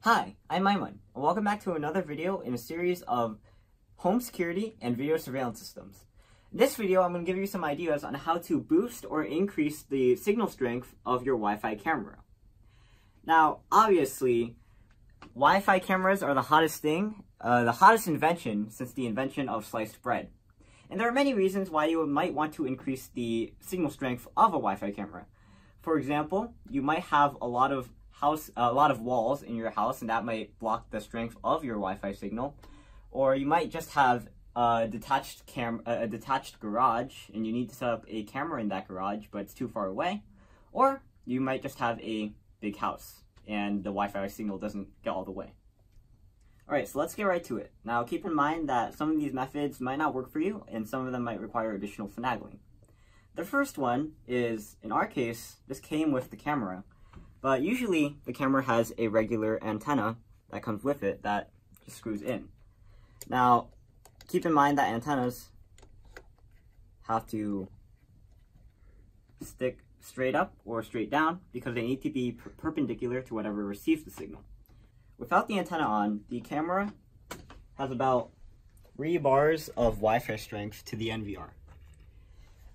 Hi, I'm IPC, and welcome back to another video in a series of home security and video surveillance systems. In this video, I'm going to give you some ideas on how to boost or increase the signal strength of your Wi-Fi camera. Now, obviously, Wi-Fi cameras are the hottest thing, the hottest invention since the invention of sliced bread. And there are many reasons why you might want to increase the signal strength of a Wi-Fi camera. For example, you might have a lot of walls in your house, and that might block the strength of your Wi-Fi signal. Or you might just have a detached garage, and you need to set up a camera in that garage, but it's too far away. Or you might just have a big house, and the Wi-Fi signal doesn't get all the way. Alright, so let's get right to it. Now keep in mind that some of these methods might not work for you, and some of them might require additional finagling. The first one is, in our case, this came with the camera. But usually, the camera has a regular antenna that comes with it that just screws in. Now, keep in mind that antennas have to stick straight up or straight down because they need to be perpendicular to whatever receives the signal. Without the antenna on, the camera has about 3 bars of Wi-Fi strength to the NVR.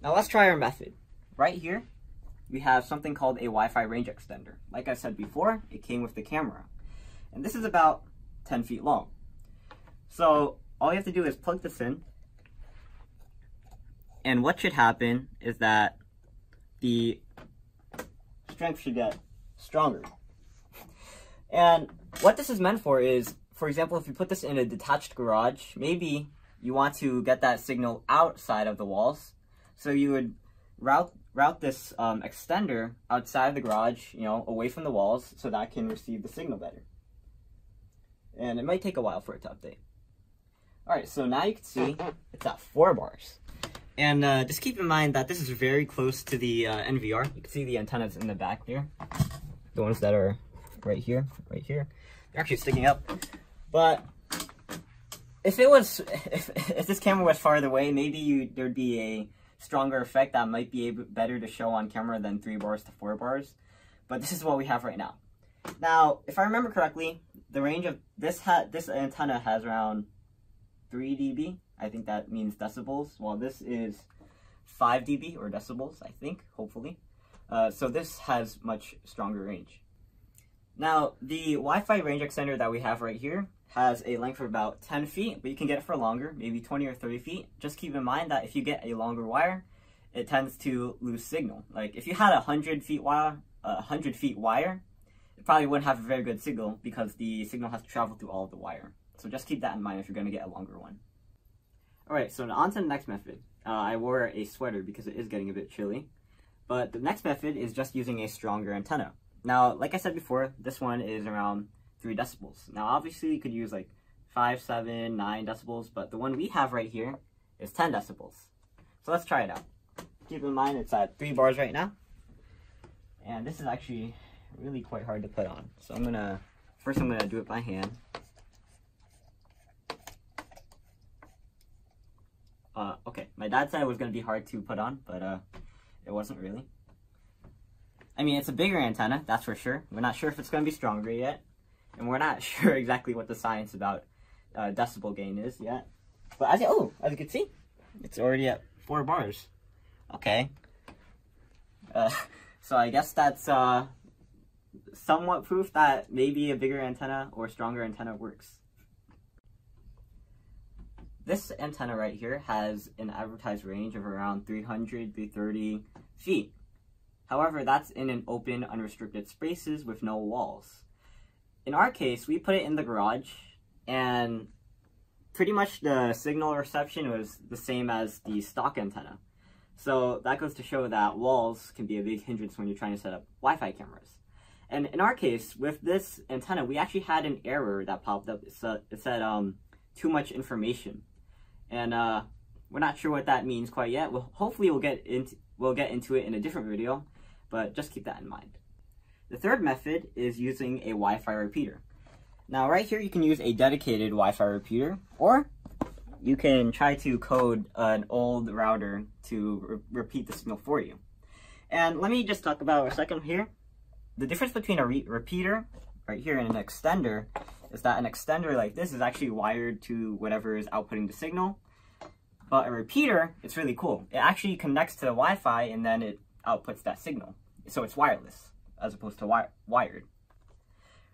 Now, let's try our method. Right here, we have something called a Wi-Fi range extender. Like I said before, it came with the camera. And this is about 10 feet long. So all you have to do is plug this in. And what should happen is that the strength should get stronger. And what this is meant for is, for example, if you put this in a detached garage, maybe you want to get that signal outside of the walls. So you would route this extender outside the garage, away from the walls, so that can receive the signal better. And it might take a while for it to update. Alright, so now you can see it's at 4 bars. And just keep in mind that this is very close to the NVR. You can see the antennas in the back here. The ones that are right here. They're actually sticking up. But if this camera was farther away, maybe there'd be a stronger effect that might be better to show on camera than 3 bars to 4 bars. But this is what we have right now. Now, if I remember correctly, the range of this antenna has around 3 dB. I think that means decibels. Well, this is 5 dB or decibels, I think, hopefully. So this has much stronger range. Now, the Wi-Fi range extender that we have right here has a length of about 10 feet, but you can get it for longer, maybe 20 or 30 feet. Just keep in mind that if you get a longer wire, it tends to lose signal. Like if you had 100 feet wire, it probably wouldn't have a very good signal because the signal has to travel through all of the wire. So just keep that in mind if you're going to get a longer one. Alright, so on to the next method. I wore a sweater because it is getting a bit chilly. But the next method is just using a stronger antenna. Now, like I said before, this one is around 3 decibels. Now, obviously, you could use like 5, 7, 9 decibels, but the one we have right here is 10 decibels. So let's try it out. Keep in mind it's at 3 bars right now. And this is actually really quite hard to put on. So first I'm gonna do it by hand. Okay, my dad said it was gonna be hard to put on, but it wasn't really. I mean, it's a bigger antenna, that's for sure. We're not sure if it's gonna be stronger yet. And we're not sure exactly what the science about decibel gain is yet. But as you can see, it's already at 4 bars. Okay. So I guess that's somewhat proof that maybe a bigger antenna or stronger antenna works. This antenna right here has an advertised range of around 300 to 330 feet. However, that's in an open, unrestricted spaces with no walls. In our case, we put it in the garage, and pretty much the signal reception was the same as the stock antenna. So that goes to show that walls can be a big hindrance when you're trying to set up Wi-Fi cameras. And in our case, with this antenna, we actually had an error that popped up. It said too much information. And we're not sure what that means quite yet. Hopefully we'll get into it in a different video, but just keep that in mind. The third method is using a Wi-Fi repeater. Now right here you can use a dedicated Wi-Fi repeater, or you can try to code an old router to repeat the signal for you. And let me just talk about a second here. The difference between a repeater right here in an extender is that an extender like this is actually wired to whatever is outputting the signal. But a repeater, it's really cool. It actually connects to the Wi-Fi and then it outputs that signal. So it's wireless as opposed to wired.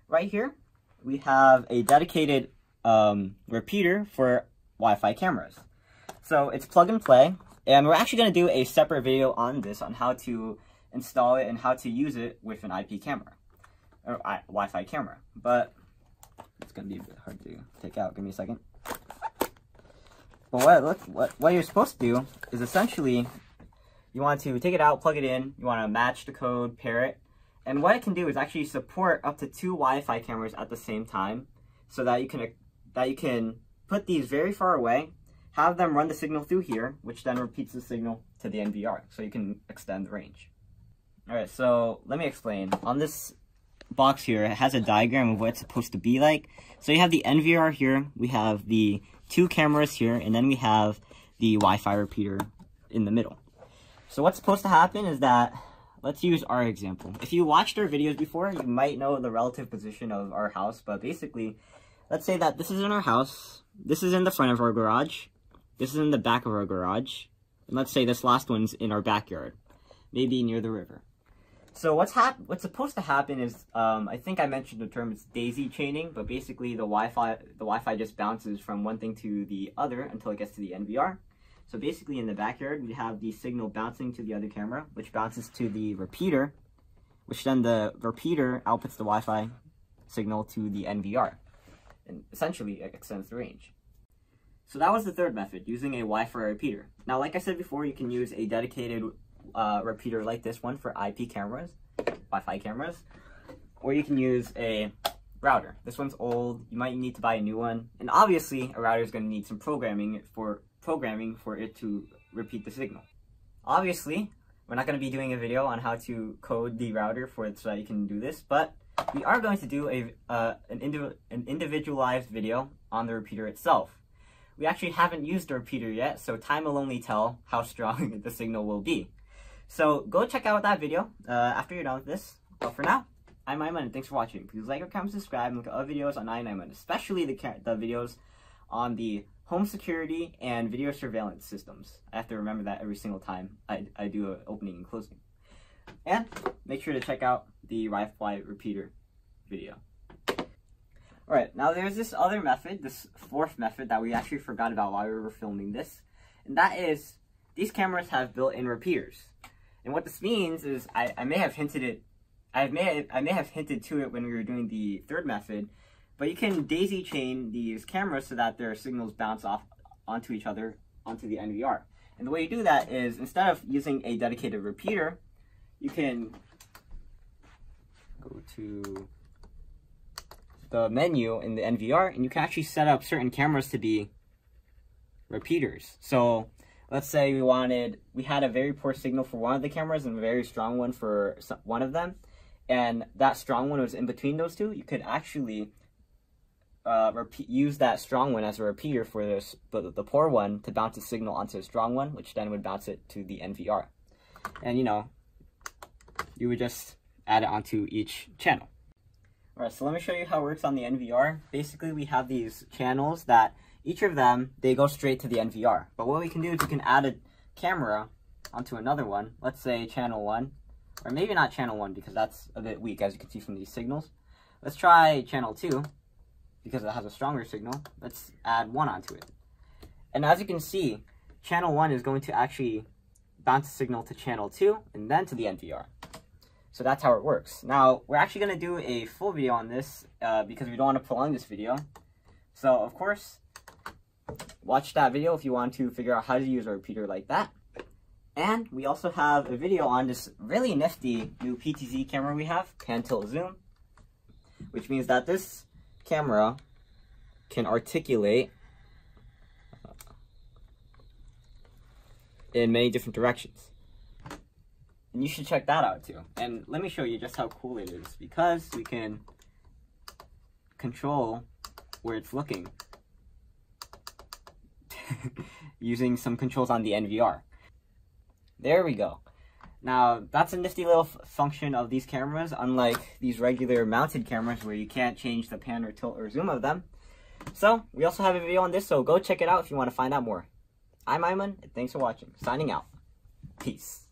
Right here, we have a dedicated repeater for Wi-Fi cameras. So it's plug and play, and we're actually going to do a separate video on this, on how to install it and how to use it with an IP camera, or Wi-Fi camera. But it's going to be a bit hard to take out. Give me a second. But what you're supposed to do is essentially, you want to take it out, plug it in, you want to match the code, pair it, and what it can do is actually support up to 2 Wi-Fi cameras at the same time, so that you can put these very far away, have them run the signal through here, which then repeats the signal to the NVR, so you can extend the range. Alright, so let me explain. On this box here, it has a diagram of what it's supposed to be like. So you have the NVR here, we have the 2 cameras here, and then we have the Wi-Fi repeater in the middle. So what's supposed to happen is that, let's use our example. If you watched our videos before, you might know the relative position of our house, but basically, let's say that this is in our house, this is in the front of our garage, this is in the back of our garage, and let's say this last one's in our backyard, maybe near the river. So what's supposed to happen is, I think I mentioned the term, it's daisy chaining, but basically the Wi-Fi just bounces from one thing to the other until it gets to the NVR. So basically in the backyard, we have the signal bouncing to the other camera, which bounces to the repeater, which then the repeater outputs the Wi-Fi signal to the NVR, and essentially it extends the range. So that was the third method, using a Wi-Fi repeater. Now, like I said before, you can use a dedicated repeater like this one for IP cameras, Wi-Fi cameras, or you can use a router. This one's old, you might need to buy a new one, and obviously a router is going to need some programming for it to repeat the signal. Obviously, we're not going to be doing a video on how to code the router so that you can do this, but we are going to do an individualized video on the repeater itself. We actually haven't used the repeater yet, so time will only tell how strong the signal will be. So go check out that video after you're done with this. But for now, I'm EyeOnAiman, and thanks for watching. Please like, comment, subscribe, and look at other videos on EyeOnAiman, especially the videos on the home security and video surveillance systems. I have to remember that every single time I do an opening and closing. And make sure to check out the Wi-Fi repeater video. Alright, now there's this other method, this fourth method that we actually forgot about while we were filming this. And that is, these cameras have built-in repeaters. And what this means is, I may have hinted to it when we were doing the third method, but you can daisy chain these cameras so that their signals bounce off onto each other, onto the NVR. And the way you do that is, instead of using a dedicated repeater, you can go to the menu in the NVR, and you can actually set up certain cameras to be repeaters. So let's say we had a very poor signal for one of the cameras and a very strong one for one of them, and that strong one was in between those two. You could actually use that strong one as a repeater for the poor one to bounce a signal onto a strong one, which then would bounce it to the NVR. And you would just add it onto each channel. Alright, so let me show you how it works on the NVR. Basically, we have these channels that each of them, they go straight to the NVR. But what we can do is we can add a camera onto another one. Let's say channel 1, or maybe not channel 1 because that's a bit weak, as you can see from these signals. Let's try channel 2 because it has a stronger signal. Let's add 1 onto it. And as you can see, channel 1 is going to actually bounce a signal to channel 2 and then to the NVR. So that's how it works. Now, we're actually going to do a full video on this because we don't want to prolong this video. So, of course, watch that video if you want to figure out how to use a repeater like that. And we also have a video on this really nifty new Ptz camera we have, pan, tilt, zoom, which means that this camera can articulate in many different directions. And you should check that out too. And let me show you just how cool it is, because we can control where it's looking using some controls on the NVR. There we go. Now, that's a nifty little function of these cameras, unlike these regular mounted cameras where you can't change the pan or tilt or zoom of them. So, we also have a video on this, so go check it out if you want to find out more. I'm EyeOnAiman, and thanks for watching. Signing out. Peace.